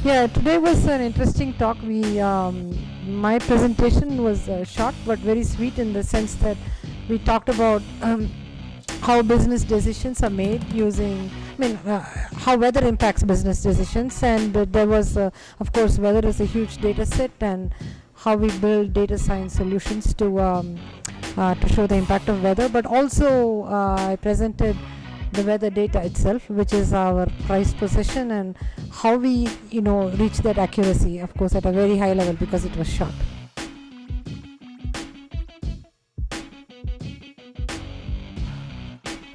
Yeah, today was an interesting talk. My presentation was short but very sweet in the sense that we talked about how business decisions are made using, how weather impacts business decisions, and there was, of course, weather is a huge data set, and how we build data science solutions to show the impact of weather. But also, I presented the weather data itself, which is our prized possession, and how we reach that accuracy, of course at a very high level, because it was short.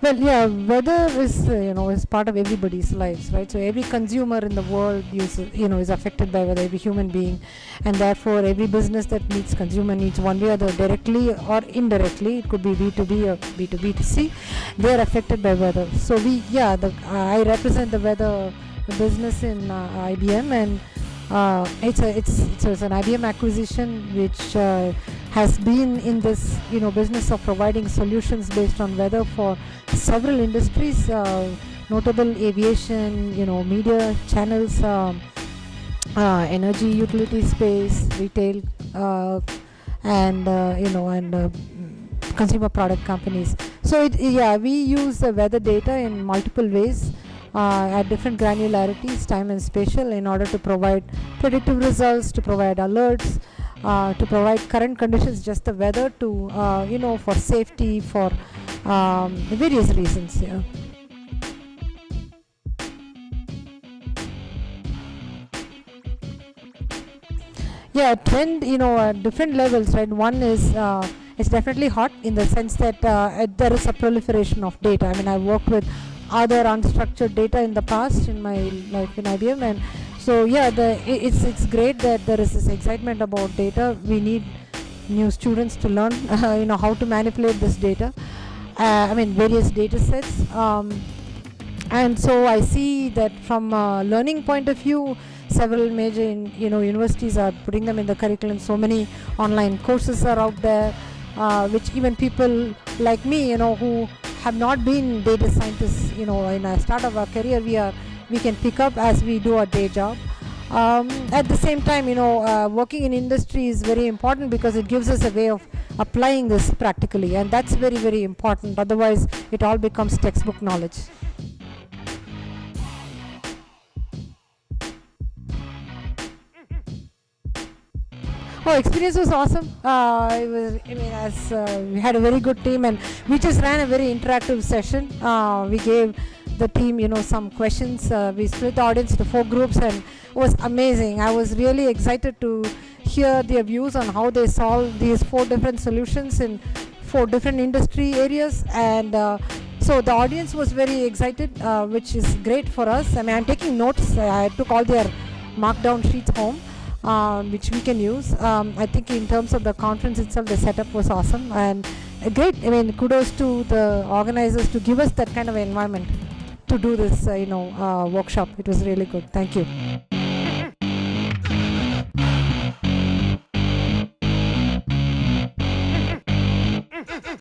Well, yeah, weather is part of everybody's lives, right? So every consumer in the world is affected by weather, every human being, and therefore every business that meets consumer needs one way or the other, directly or indirectly. It could be B2B or B2B2C. They are affected by weather. So I represent the weather business in IBM, and it's an IBM acquisition which has been in this business of providing solutions based on weather for several industries, notable aviation, media channels, energy, utility space, retail, and consumer product companies. So we use the weather data in multiple ways, at different granularities, time and spatial, in order to provide predictive results, to provide alerts, to provide current conditions, just the weather, to for safety, for various reasons. Trend, at different levels, right? One is it's definitely hot in the sense that there is a proliferation of data. I worked with other unstructured data in the past in my life in IBM, and so it's great that there is this excitement about data. We need new students to learn how to manipulate this data, various data sets, and so I see that from a learning point of view, several major universities are putting them in the curriculum. So many online courses are out there, which even people like me, who have not been data scientists, in the start of our career, we can pick up as we do our day job. At the same time, working in industry is very important, because it gives us a way of applying this practically, and that's very, very important. Otherwise, it all becomes textbook knowledge. Experience was awesome. We had a very good team, and we just ran a very interactive session. We gave the team, some questions. We split the audience to 4 groups, and it was amazing. I was really excited to hear their views on how they solve these 4 different solutions in 4 different industry areas, and so the audience was very excited, which is great for us. I'm taking notes. I took all their markdown sheets home, which we can use. I think in terms of the conference itself, the setup was awesome and great. Kudos to the organizers to give us that kind of environment to do this, workshop. It was really good. Thank you.